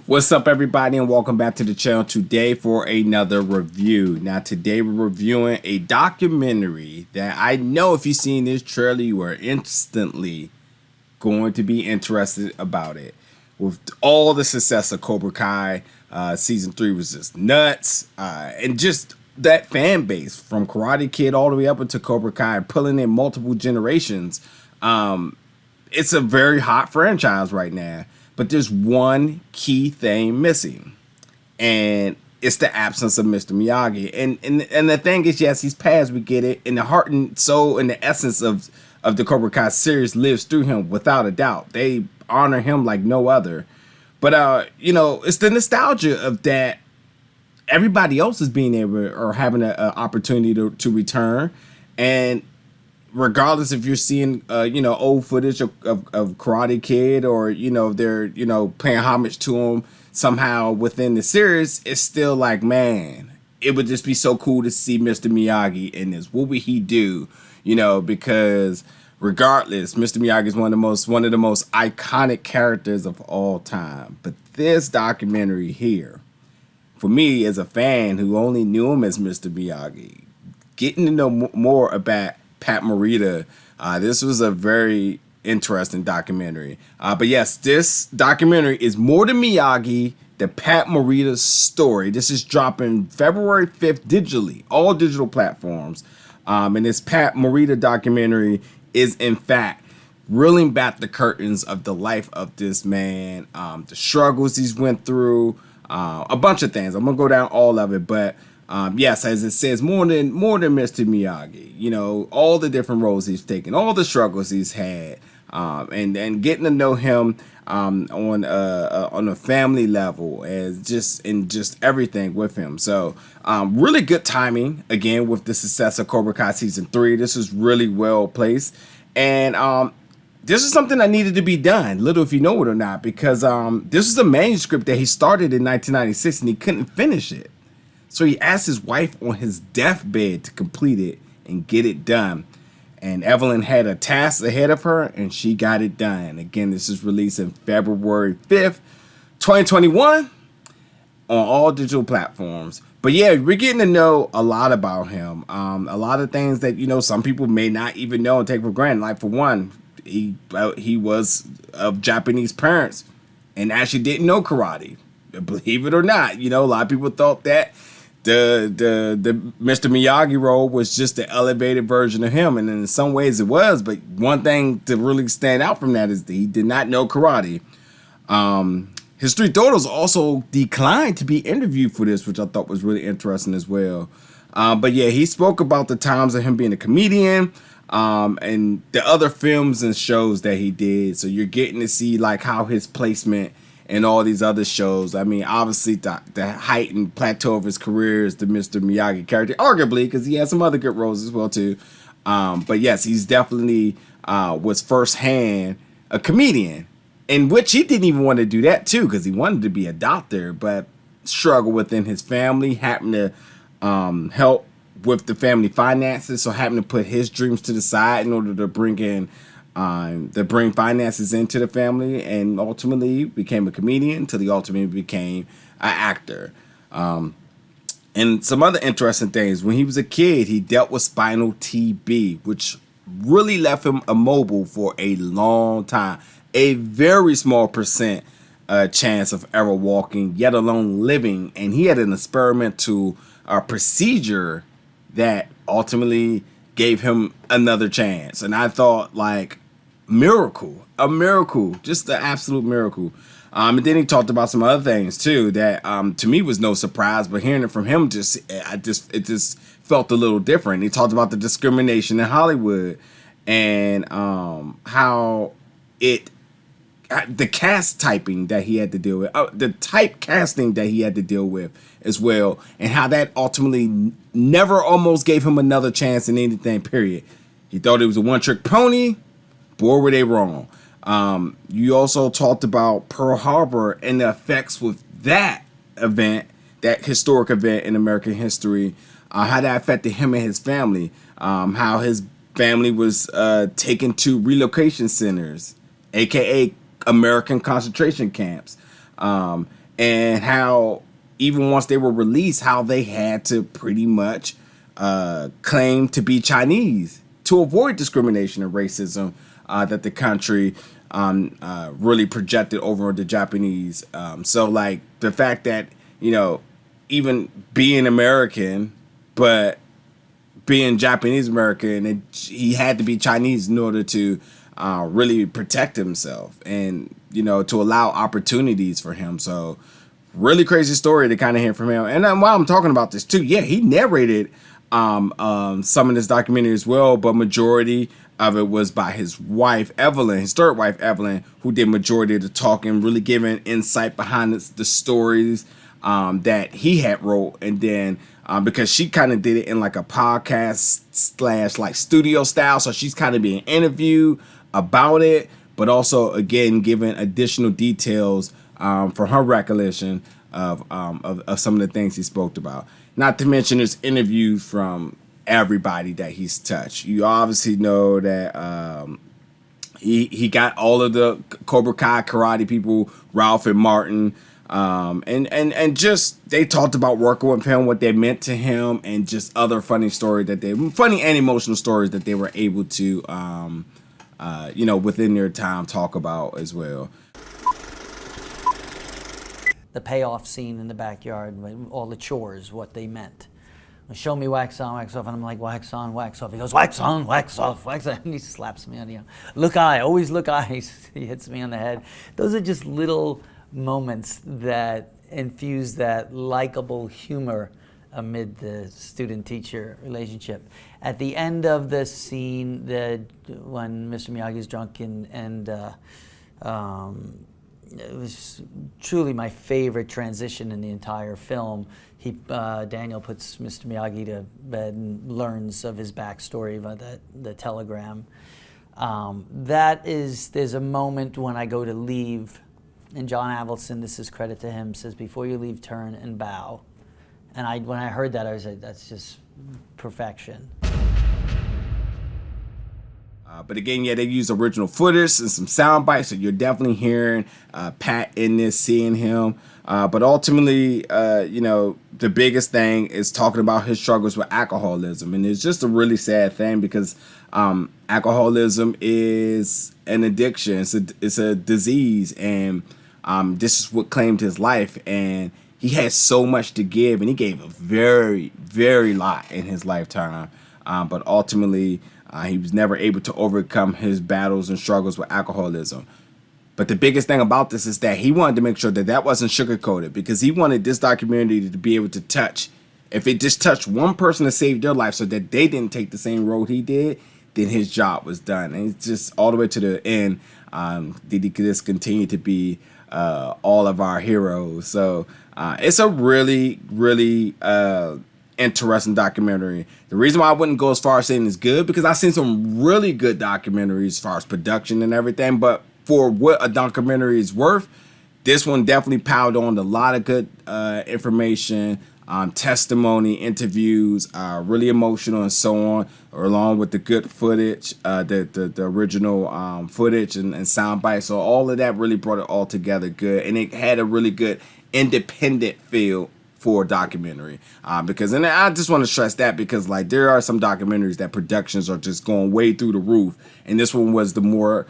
What's up, everybody, and welcome back to the channel today for another review. Now, today we're reviewing a documentary that I know if you've seen this trailer, you are instantly going to be interested about it. With all the success of Cobra Kai, season 3 was just nuts, and just that fan base from Karate Kid all the way up into Cobra Kai, pulling in multiple generations. It's a very hot franchise right now. But there's one key thing missing, and it's the absence of Mr. Miyagi. And the thing is, yes, he's passed, we get it, and the heart and soul and the essence of the Cobra Kai series lives through him without a doubt. They honor him like no other. But it's the nostalgia of that. Everybody else is being able or having an opportunity to return, and regardless if you're seeing old footage of Karate Kid, or they're paying homage to him somehow within the series, it's still like, man, it would just be so cool to see Mr. Miyagi in this. What would he do? Because regardless, Mr. Miyagi is one of the most iconic characters of all time. But this documentary here, for me as a fan who only knew him as Mr. Miyagi, getting to know more about Pat Morita, this was a very interesting documentary. But yes, this documentary is more than Miyagi, the Pat Morita story. This is dropping February 5th digitally, all digital platforms. And this Pat Morita documentary is, in fact, reeling back the curtains of the life of this man, the struggles he's went through, a bunch of things. I'm going to go down all of it, but yes, as it says, more than Mr. Miyagi, all the different roles he's taken, all the struggles he's had, and getting to know him on a family level, as just everything with him. So really good timing again with the success of Cobra Kai season 3. This is really well placed, and this is something that needed to be done, little if you know it or not, because this is a manuscript that he started in 1996 and he couldn't finish it. So he asked his wife on his deathbed to complete it and get it done. And Evelyn had a task ahead of her, and she got it done. Again, this is released in February 5th, 2021 on all digital platforms. But yeah, we're getting to know a lot about him. A lot of things that, some people may not even know and take for granted. Like, for one, he was of Japanese parents and actually didn't know karate. Believe it or not, a lot of people thought that the Mr. Miyagi role was just the elevated version of him, and in some ways it was. But one thing to really stand out from that is that he did not know karate. His three daughters also declined to be interviewed for this, which I thought was really interesting as well. But yeah, he spoke about the times of him being a comedian, and the other films and shows that he did. So you're getting to see like how his placement and all these other shows. I mean, obviously the height and plateau of his career is the Mr. Miyagi character, arguably, because he had some other good roles as well too. But yes, he's definitely was firsthand a comedian, in which he didn't even want to do that too, because he wanted to be a doctor, but struggled within his family, happened to help with the family finances, so happened to put his dreams to the side in order to bring finances into the family, and ultimately became a comedian until he ultimately became an actor. And some other interesting things. When he was a kid, he dealt with spinal TB, which really left him immobile for a long time. A very small percent chance of ever walking, yet alone living. And he had an experimental procedure that ultimately gave him another chance. And I thought, like, a miracle, just an absolute miracle. And then he talked about some other things too that to me was no surprise, but hearing it from him it just felt a little different. He talked about the discrimination in Hollywood and how the cast typing that he had to deal with, the type casting that he had to deal with as well, and how that ultimately never almost gave him another chance in anything, period. He thought it was a one-trick pony. Boy, were they wrong. You also talked about Pearl Harbor and the effects with that event, that historic event in American history, how that affected him and his family, how his family was taken to relocation centers, aka American concentration camps, and how even once they were released, how they had to pretty much claim to be Chinese to avoid discrimination and racism that the country really projected over the Japanese. So like the fact that, you know, even being American, but being Japanese American, and he had to be Chinese in order to really protect himself and, you know, to allow opportunities for him. So really crazy story to kind of hear from him. And then while I'm talking about this too, yeah, he narrated some of this documentary as well, but majority of it was by his wife, Evelyn, his third wife, Evelyn, who did majority of the talking, really giving insight behind the stories that he had wrote. And then because she kind of did it in like a podcast / like studio style, so she's kind of being interviewed about it, but also again giving additional details from her recollection of some of the things he spoke about. Not to mention there's interviews from everybody that he's touched. You obviously know that he got all of the Cobra Kai karate people, Ralph and Martin, and just they talked about working with him, what they meant to him, and just other funny and emotional stories that they were able to you know, within their time talk about as well. The payoff scene in the backyard, all the chores, what they meant. Show me wax on, wax off, and I'm like, wax on, wax off. He goes, wax on, wax off, wax on. And he slaps me on the arm. Look eye, always look eyes. He hits me on the head. Those are just little moments that infuse that likable humor amid the student-teacher relationship. At the end of the scene, when Mr. Miyagi's drunk and it was truly my favorite transition in the entire film. Daniel puts Mr. Miyagi to bed and learns of his backstory about the telegram. There's a moment when I go to leave, and John Avildsen, this is credit to him, says, before you leave, turn and bow. And when I heard that, I was like, that's just perfection. But again, yeah, they use original footage and some sound bites, so you're definitely hearing Pat in this, seeing him. But ultimately, you know, the biggest thing is talking about his struggles with alcoholism. And it's just a really sad thing because alcoholism is an addiction. It's a disease. And this is what claimed his life. And he had so much to give. And he gave a very, very lot in his lifetime. But ultimately, he was never able to overcome his battles and struggles with alcoholism. But the biggest thing about this is that he wanted to make sure that that wasn't sugarcoated, because he wanted this documentary to be able to touch, if it just touched one person to save their life so that they didn't take the same road he did, then his job was done. And it's just all the way to the end, did he just continue to be all of our heroes. So it's a really, really interesting documentary. The reason why I wouldn't go as far as saying it's good, because I've seen some really good documentaries as far as production and everything, but for what a documentary is worth, this one definitely piled on a lot of good information, testimony, interviews, really emotional and so on, along with the good footage, the original footage and sound bites. So all of that really brought it all together good, and it had a really good independent feel for a documentary, because, and I just want to stress that, because like there are some documentaries that productions are just going way through the roof, and this one was the more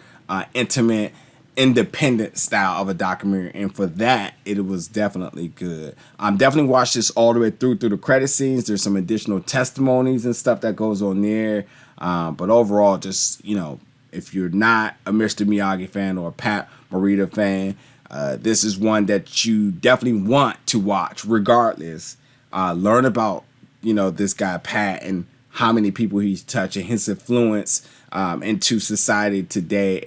intimate, independent style of a documentary, and for that it was definitely good. Definitely watched this all the way through the credit scenes. There's some additional testimonies and stuff that goes on there, but overall, just, you know, if you're not a Mr. Miyagi fan or a Pat Morita fan, this is one that you definitely want to watch regardless. Learn about, you know, this guy Pat and how many people he's touching, his influence into society today.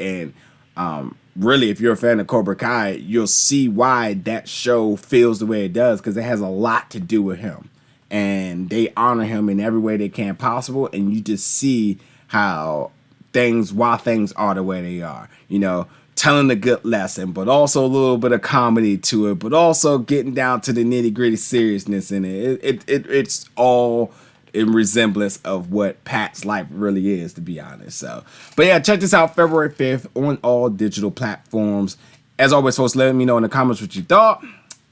And really, if you're a fan of Cobra Kai, you'll see why that show feels the way it does, because it has a lot to do with him. And they honor him in every way they can possible. And you just see why things are the way they are. You know, telling a good lesson, but also a little bit of comedy to it, but also getting down to the nitty gritty seriousness in it. It's all in resemblance of what Pat's life really is, to be honest. So, but yeah, check this out February 5th on all digital platforms. As always, folks, let me know in the comments what you thought,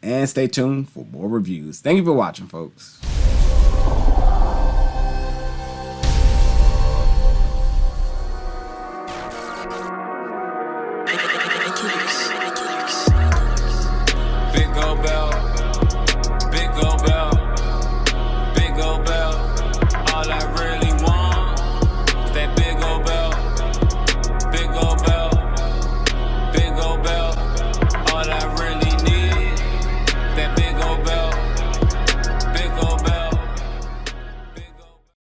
and stay tuned for more reviews. Thank you for watching, folks.